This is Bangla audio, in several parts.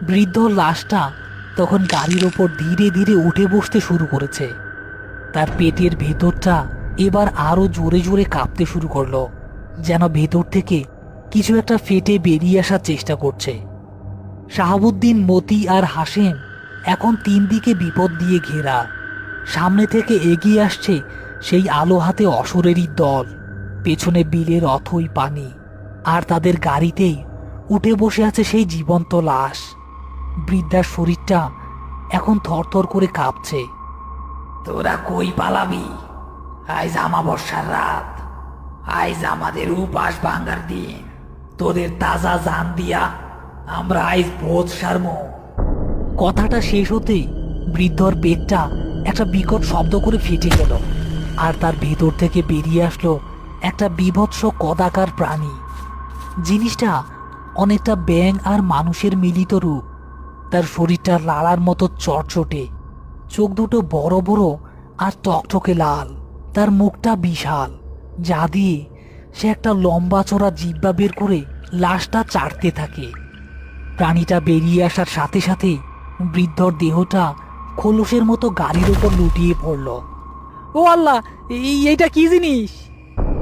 বৃদ্ধ লাশটা তখন গাড়ির ওপর ধীরে ধীরে উঠে বসতে শুরু করেছে। তার পেটের ভেতরটা এবার আরো জোরে জোরে কাঁপতে শুরু করলো, যেন ভেতর থেকে কিছু একটা ফেটে বেরিয়ে আসার চেষ্টা করছে। শাহাবুদ্দিন, মতি আর হাসেম এখন তিন দিকে বিপদ দিয়ে ঘেরা। সামনে থেকে এগিয়ে আসছে সেই আলো হাতে অসুরেরই দল, পেছনে বিলের অথই পানি, আর তাদের গাড়িতেই উঠে বসে আছে সেই জীবন্ত লাশ। বৃদ্ধার শরীরটা এখন থরথর করে কাঁপছে। তোরা কই পালাবি? আজ আমাবস্যার রাত, আজ আমাদের উপাস ভাঙ্গার দিন। তোদের তাজা জান দিয়া আমরা আজ ভোজ সারব। কথাটা শেষ হতেই বৃদ্ধর পেটটা একটা বিকট শব্দ করে ফেটে গেল, আর তার ভেতর থেকে বেরিয়ে আসলো একটা বীভৎস কদাকার প্রাণী। জিনিসটা অনেকটা ব্যাঙ আর মানুষের মিলিত রূপ। তার শরীরটা লালার মতো চটচটে, চোখ দুটো বড় বড় আর টকটকে লাল। তার মুখটা বিশাল, যা দিয়ে সে একটা লম্বা চড়া জিহ্বা বের করে লাশটা চাটতে থাকে। প্রাণীটা বেরিয়ে আসার সাথে সাথে বৃদ্ধর দেহটা খোলসের মতো গাড়ির ওপর লুটিয়ে পড়ল। ও আল্লাহ, এইটা কি জিনিস?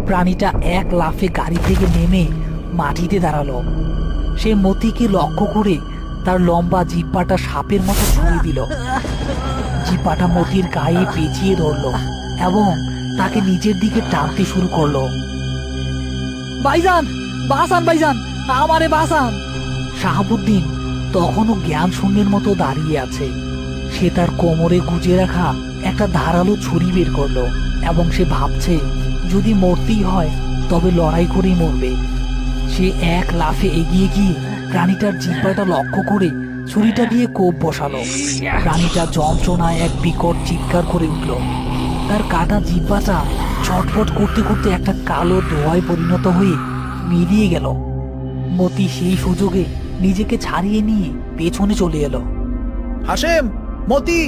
প্রাণীটা এক লাফে গাড়ি থেকে নেমে মাটিতে দাঁড়ালো। সে মতিকে লক্ষ্য করে তার লম্বা জিহ্বাটা সাপের মতো ছুঁয়ে দিল। জিহ্বাটা মতির গায়ে পেঁচিয়ে ধরল এবং তাকে নিচের দিকে টানতে শুরু করলো। ভাইজান, বাঁচান ভাইজান, আমারে বাঁচান। শাহাবুদ্দিন তখনও জ্ঞান শূন্যের মতো দাঁড়িয়ে আছে। সে তার কোমরে গুজে রাখা একটা ধারালো ছুরি বের করলো এবং সে ভাবছে যদি মরতেই হয় তবে লড়াই করেই মরবে। সে এক লাফে এগিয়ে গিয়ে প্রাণীটার জিহ্বাটা লক্ষ্য করে ছুরিটা দিয়ে কোপ বসালো। প্রাণীটা যন্ত্রণায় এক বিকট চিৎকার করে উঠল। তার কাটা জিহ্বাটা ছটফট করতে করতে একটা কালো ধোঁয়ায় পরিণত হয়ে মিলিয়ে গেল। মতি সেই সুযোগে নিজেকে ছাড়িয়ে নিয়ে পেছনে চলে এলো। হাসেম, মতি,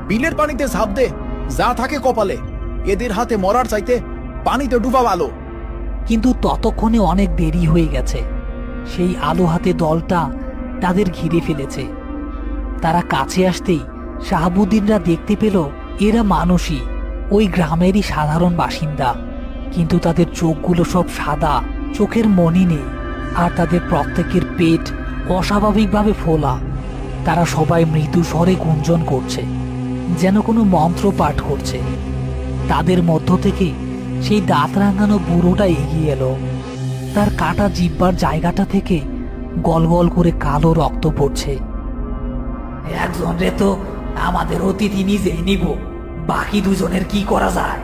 বিলের পানিতে ঝাঁপ দে, যা থাকে কপালে। এদের হাতে মরার চাইতে পানিতে ডুবা ভালো। কিন্তু ততক্ষণে অনেক দেরি হয়ে গেছে। সেই আলো হাতে দলটা তাদের ঘিরে ফেলেছে। তারা কাছে আসতেই শাহাবুদ্দিনরা দেখতে পেল এরা মানুষই, ওই গ্রামেরই সাধারণ বাসিন্দা। কিন্তু তাদের চোখগুলো সব সাদা, চোখের মনি নেই, আর তাদের প্রত্যেকের পেট অস্বাভাবিকভাবে ফোলা। তারা সবাই মৃদু স্বরে গুঞ্জন করছে, যেন কোনো মন্ত্র পাঠ করছে। তাদের মধ্য থেকে সেই দাঁত রাঙানো বুড়োটা এগিয়ে এলো। তার কাটা জিহ্বার জায়গাটা থেকে গলগল করে কালো রক্ত পড়ছে। একজন রে তো আমাদের অতিথি নিজেই নিব, বাকি দুজনের কি করা যায়?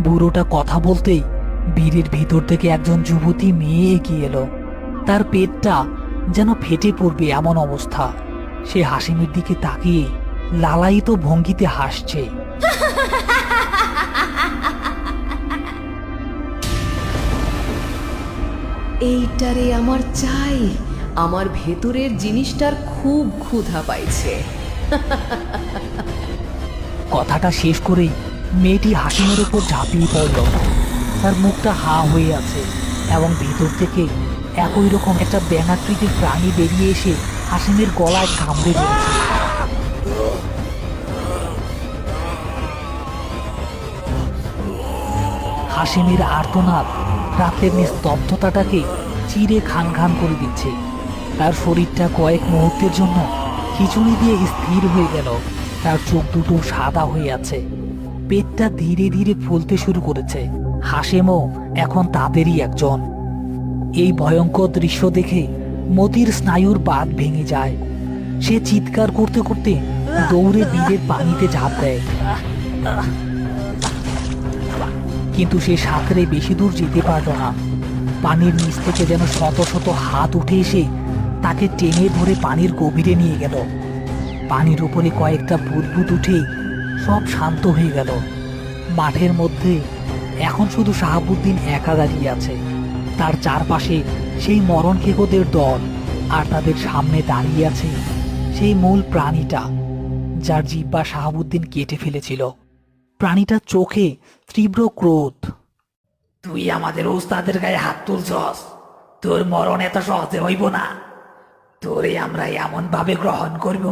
বুড়োটা কথা বলতেই বীরের ভিতর থেকে একজন যুবতী মেয়ে এগিয়ে এলো। তার পেটটা যেন ফেটে পড়বে এমন অবস্থা। সে হাসিমের দিকে তাকিয়ে লালায়িত ভঙ্গিতে হাসছে। এইটারে আমার চাই, আমার ভেতরের জিনিসটার খুব ক্ষুধা পাইছে। কথাটা শেষ করেই মেয়েটি হাসিমের উপর ঝাঁপিয়ে পড়ল। তার মুখটা হা হয়ে আছে এবং ভেতর থেকে একই রকম একটা ব্যাঙাকৃতির প্রাণী বেরিয়ে এসে হাসিমের গলায় কামড়ে ধরেছে। হাসিমের আর্তনাদ রাতের নিস্তব্ধতাটাকে চিরে খান খান করে দিচ্ছে। তার শরীরটা কয়েক মুহূর্তের জন্য খিচুড়ি দিয়ে স্থির হয়ে গেল। তার চোখ দুটো সাদা হয়ে আছে, পেটটা ধীরে ধীরে ফুলতে শুরু করেছে। হাসেমও এখন তাদেরই একজন। এই ভয়ঙ্কর দৃশ্য দেখে মতির স্নায়ুর বাঁধ ভেঙে যায়। সে চিৎকার করতে করতে দৌড়ে বিলের পানিতে ঝাঁপ দেয়। কিন্তু সে সাঁতরে বেশি দূর যেতে পারল না। পানির নিচ থেকে যেন শত শত হাত উঠে এসে তাকে টেনে ধরে পানির গভীরে নিয়ে গেল। পানির উপরে কয়েকটা বুদবুদ উঠে সব শান্ত হয়ে গেল। মাঠের মধ্যে এখন শুধু শাহাবুদ্দিন একা দাঁড়িয়ে আছে। তার চারপাশে সেই মরণ খেকোদের দল, আর তাদের সামনে দাঁড়িয়ে আছে সেই মূল প্রাণীটা, যার জিহ্বা শাহাবুদ্দিন কেটে ফেলেছিল। প্রাণীটার চোখে তীব্র ক্রোধ। তুই আমাদের ওস্তাদের গায়ে হাত তুলছস, তোর মরণ এত সহজে হইব না। তোরে আমরা এমন ভাবে গ্রহণ করব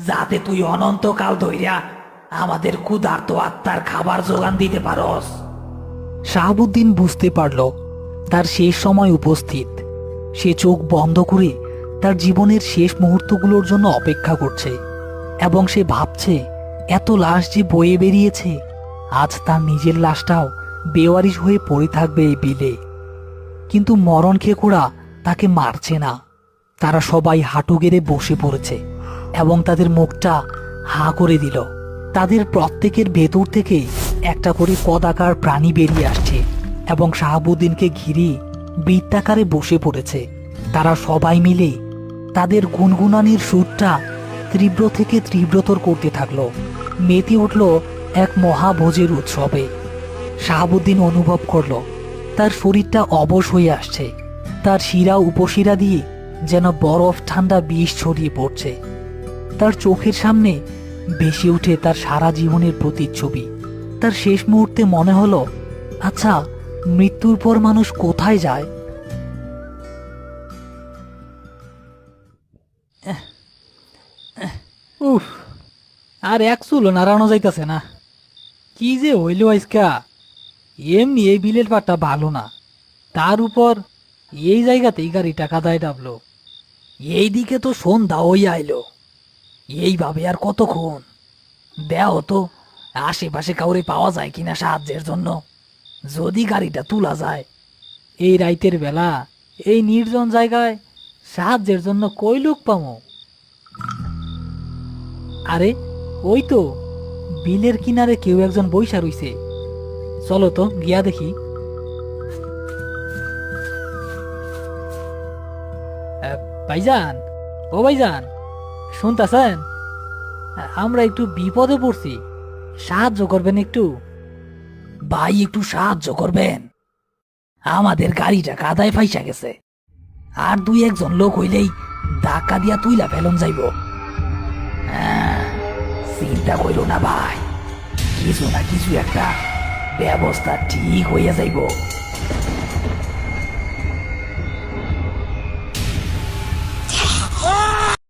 যাতে তুই অনন্তকাল ধইরা আমাদের ক্ষুধার্ত আত্মার খাবার যোগান দিতে পারস। শাহাবুদ্দিন বুঝতে পারল তার শেষ সময় উপস্থিত। সে চোখ বন্ধ করে তার জীবনের শেষ মুহূর্তগুলোর জন্য অপেক্ষা করছে এবং সে ভাবছে এত লাশ যে বয়ে বেরিয়েছে, আজ তার নিজের লাশটাও বেওয়ারিশ হয়ে পড়ে থাকবে এই বিলে। কিন্তু মরণ খেকোড়া তাকে মারছে না। তারা সবাই হাঁটু গেড়ে বসে পড়েছে এবং তাদের মুখটা হাঁ করে দিল। তাদের প্রত্যেকের ভেতর থেকে একটা করে কদাকার প্রাণী বেরিয়ে আসছে এবং শাহাবুদ্দিনকে ঘিরে বৃত্তাকারে বসে পড়েছে। তারা সবাই মিলে তাদের গুনগুনানির সুরটা তীব্র থেকে তীব্রতর করতে থাকলো। মেতে উঠল এক মহাভোজের উৎসবে। শাহাবুদ্দিন অনুভব করল তার শরীরটা অবশ হয়ে আসছে। তার শিরা উপশিরা দিয়ে যেন বরফ ঠান্ডা বিষ ছড়িয়ে পড়ছে। তার চোখের সামনে ভেসে উঠে তার সারা জীবনের প্রতিচ্ছবি। তার শেষ মুহূর্তে মনে হলো, আচ্ছা, মৃত্যুর পর মানুষ কোথায় যায়? উফ, আর এক চুলো নাড়ানো যাইতেছে না। কি যে হইল আজকা! এমনি এই বিলের পাটটা ভালো না, তার উপর এই জায়গাতেই গাড়িটা কাদায় ডাবলো। এই দিকে তো সন্ধ্যা হইয়া আইলো। এইভাবে আর কতক্ষণ? দেও তো আশেপাশে কাউরে পাওয়া যায় কিনা সাহায্যের জন্য। যদি গাড়িটা তোলা যায় এই রাইতের বেলা এই নির্জন জায়গায়, সাহায্যের জন্য কই লোক পামো? আরে ওই তো বিলের কিনারে কেউ একজন বইসা রইছে। চলো তো গিয়া দেখি। ভাইজান, ও ভাইজান, শুনতাছেন? আমরা একটু বিপদে পড়ছি, সাহায্য করবেন একটু? ভাই, একটু সাহায্য করবেন? আমাদের গাড়িটা কাদায় ফাইসা গেছে, আর দুই একজন লোক হইলেই ধাক্কা দিয়া তুইলা ফেলন যাইব। চিন্তা কইল না ভাই, কিছু না কিছু একটা ব্যবস্থা ঠিক হইয়া যাইব।